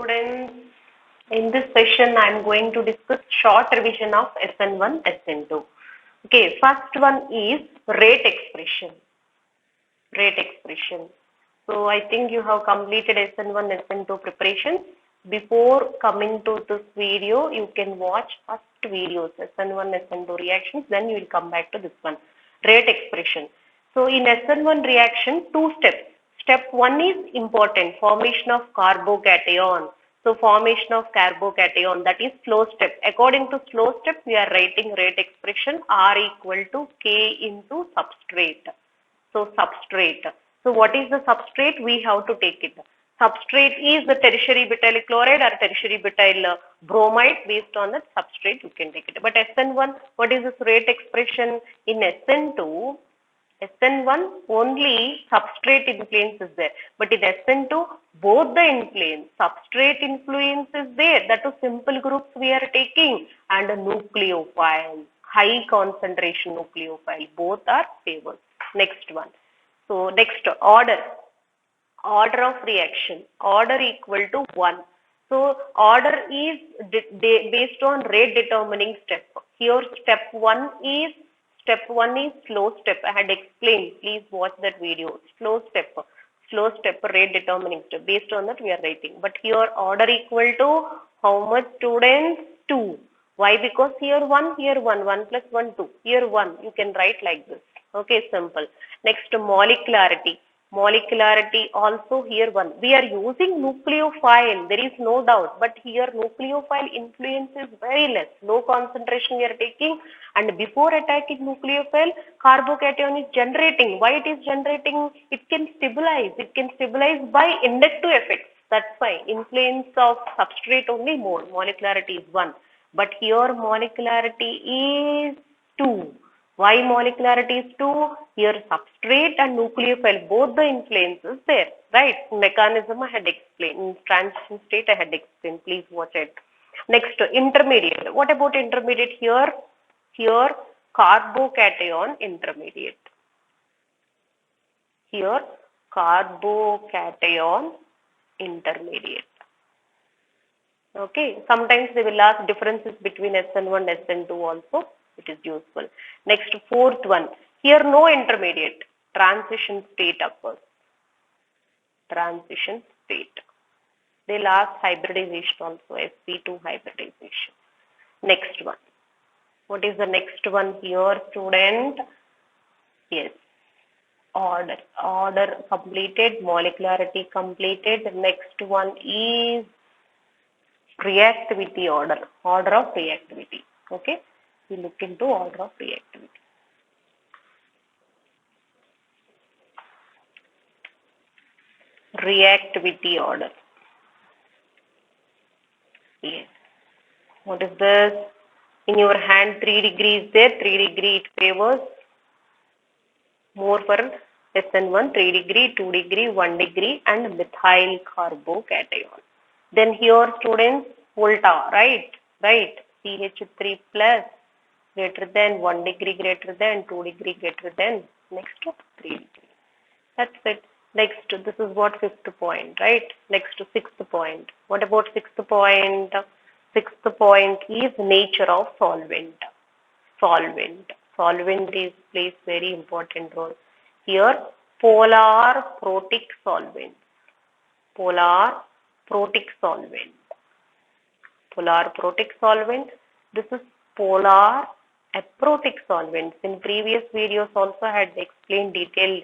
students. In this session, I am going to discuss short revision of SN1, SN2. Okay, first one is rate expression. Rate expression. So I think you have completed SN1, SN2 preparation. Before coming to this video, you can watch first videos, SN1, SN2 reactions, then you will come back to this one, rate expression. So in SN1 reaction, two steps. Step 1 is important, formation of carbocation. So formation of carbocation, that is slow step. According to slow step, we are writing rate expression R equal to K into substrate. So substrate. So what is the substrate? We have to take it. Substrate is the tertiary butyl chloride or tertiary butyl bromide. Based on that substrate, you can take it. But SN1, what is this rate expression? In SN2, SN1 only substrate influence is there, but in SN2 both the influence, substrate influence is there. That is simple groups we are taking, and a nucleophile, high concentration nucleophile, both are favored. Next one. So next order of reaction, order equal to 1. So order is based on rate determining step. Here step 1 is slow step. I had explained. Please watch that video. Slow step, rate determining step. Based on that we are writing. But here order equal to how much, students? 2. Why? Because here 1 plus 1 2. Here 1 you can write like this. Okay, simple. Next molecularity. Molecularity also here 1. We are using nucleophile, there is no doubt, but here nucleophile influence is very less. Low concentration we are taking, and before attacking nucleophile, carbocation is generating. Why it is generating? It can stabilize. It can stabilize by inductive effects. That's why influence of substrate only more. Molecularity is 1. But here molecularity is 2. Why molecularity is 2? Here substrate and nucleophile, both the influences there, right? Mechanism I had explained. In transition state I had explained. Please watch it. Next, intermediate. What about intermediate here? Here, carbocation intermediate. Here, carbocation intermediate. Okay, sometimes they will ask differences between SN1 and SN2 also. It is useful. Next, fourth one. Here no intermediate. Transition state occurs. Transition state. They'll ask hybridization also. sp2 hybridization. Next one. What is the next one here, student? Yes. Order. Order completed. Molecularity completed. Next one is reactivity order. Order of reactivity. Okay. We look into order of reactivity. Reactivity order. Yes. What is this? In your hand 3 degrees there, 3 degree it favors more for SN1, 3 degree, 2 degree, 1 degree and methyl carbocation. Then here students, volta, right? CH3 plus greater than 1 degree greater than 2 degree greater than next 3 degree. That's it. Next, this is what fifth point, right? Next, sixth point. What about sixth point? Sixth point is nature of solvent. Solvent is plays very important role. Here, polar protic solvent. Polar protic solvent. Polar protic solvent. This is polar aprotic solvents. In previous videos also I had explained detailed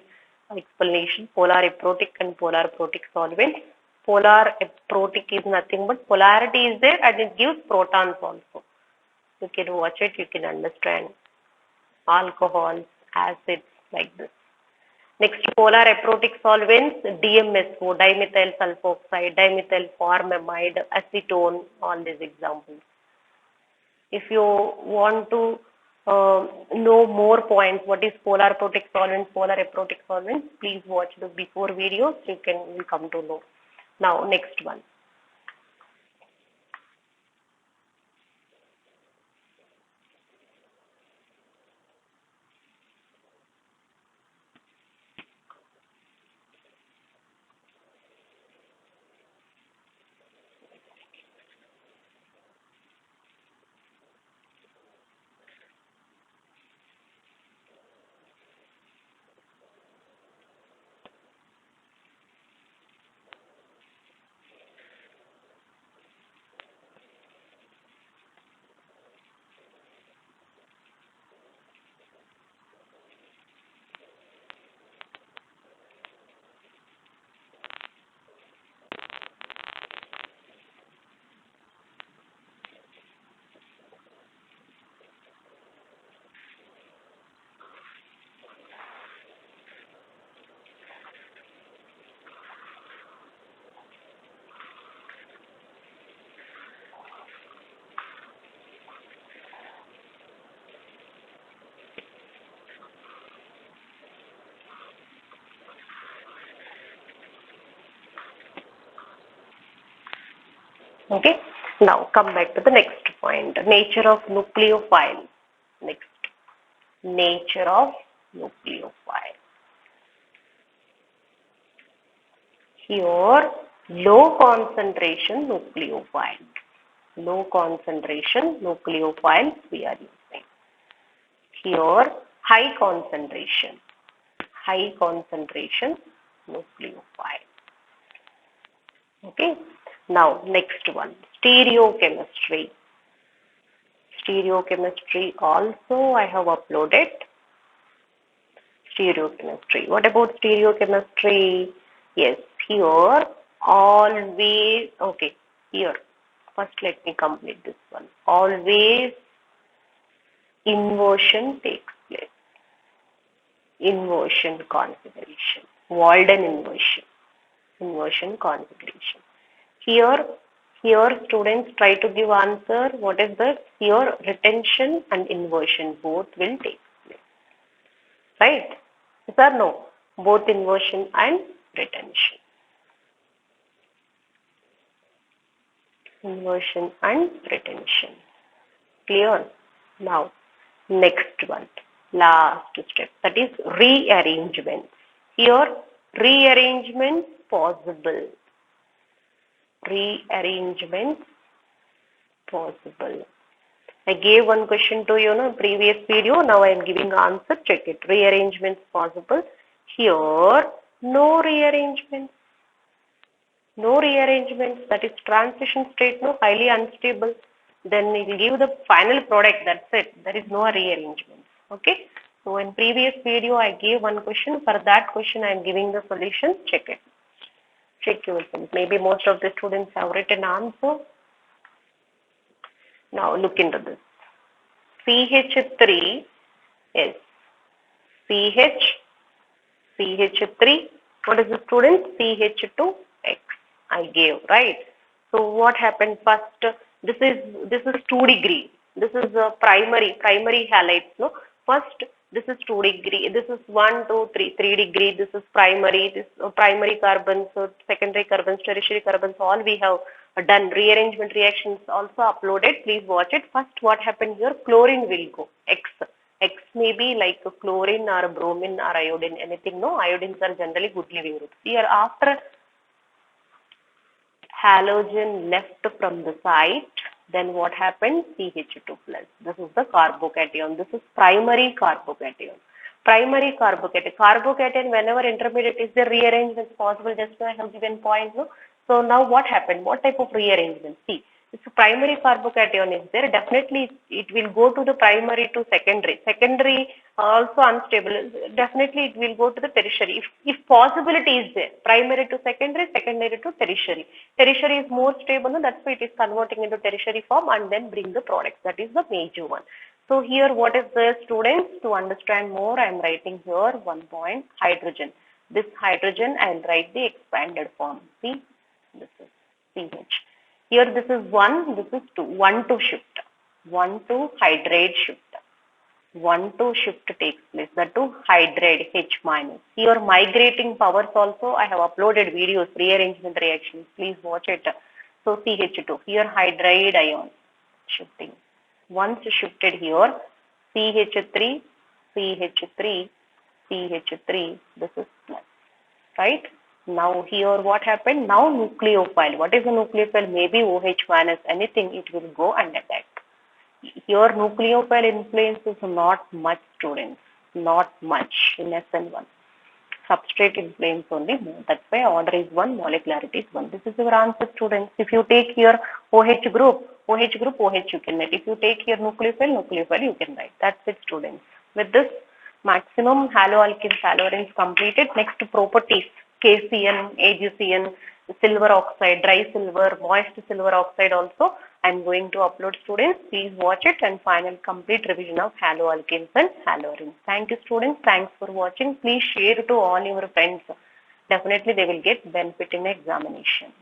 explanation, polar aprotic and polar protic solvent. Polar aprotic is nothing but polarity is there and it gives protons also. You can watch it, you can understand. Alcohols, acids like this. Next, polar aprotic solvents, DMSO, dimethyl sulfoxide, dimethyl formamide, acetone, all these examples. If you want to know more points, what is polar protic solvents, polar aprotic solvents, please watch the before videos, you will come to know. Now, next one. Okay. Now come back to the next point. Nature of nucleophile. Next. Nature of nucleophile. Here, low concentration nucleophile. Low concentration nucleophiles we are using. Here, high concentration nucleophile. Okay. Now, next one, stereochemistry. Stereochemistry also I have uploaded. Stereochemistry. What about stereochemistry? Yes, here always, okay, here. First let me complete this one. Always inversion takes place. Inversion configuration. Walden inversion. Inversion configuration. Here students try to give answer. What is this? Here retention and inversion both will take place. Right? Yes or no? Both inversion and retention. Inversion and retention. Clear? Now, next one. Last step. That is rearrangement. Here, rearrangement possible. Rearrangement possible. I gave one question to you in previous video. Now I am giving answer. Check it. Rearrangements possible. Here, no rearrangements. No rearrangements. That is transition state, no, highly unstable. Then it will give the final product. That's it. There is no rearrangements. Okay. So in previous video, I gave one question. For that question, I am giving the solution. Check it. Check yourself. Maybe most of the students have written answer. Now look into this. CH3 is CH3. What is the student? CH2X. I gave, right? So what happened first? This is 2 degree. This is a primary halides. No, first this is 2 degree. This is 1, 2, 3 degree. This is primary. This primary carbons, secondary carbons, tertiary carbons. All we have done. Rearrangement reactions also uploaded. Please watch it. First, what happened here? Chlorine will go X. X may be like a chlorine or a bromine or iodine. Anything. No, iodines are generally good living groups. Here after halogen left from the site, then what happened? CH2 plus. This is the carbocation. This is primary carbocation. Primary carbocation. Carbocation, whenever intermediate is the rearrangement is possible. Just I have given point. No? So now what happened? What type of rearrangement? See, if primary carbocation is there, definitely it will go to the primary to secondary. Secondary also unstable. Definitely it will go to the tertiary. If possibility is there, primary to secondary, secondary to tertiary. Tertiary is more stable, no? That's why it is converting into tertiary form and then bring the products. That is the major one. So here what is the students? To understand more, I am writing here one point, hydrogen. This hydrogen I will write the expanded form. See, this is CH. Here this is 1, this is 2. 1 to shift. 1 to hydrate shift. 1 to shift takes place. That to hydrate H minus. Here migrating powers also I have uploaded videos, rearrangement reactions. Please watch it. So CH2. Here hydride ion shifting. Once shifted here, CH3, CH3, CH3. This is plus. Right? Now here what happened? Now nucleophile. What is a nucleophile? Maybe OH minus anything, it will go and attack. Here nucleophile influence is not much, students. Not much in SN1. Substrate influence only more. That's why order is 1, molecularity is 1. This is your answer, students. If you take here OH group, OH you can write. If you take here nucleophile, you can write. That's it, students. With this, maximum haloalkanes, haloarenes completed. Next properties, KCN, AgCN, silver oxide, dry silver, moist silver oxide also I am going to upload, students. Please watch it and final complete revision of haloalkanes and haloarenes. Thank you, students. Thanks for watching. Please share to all your friends. Definitely they will get benefit in examination.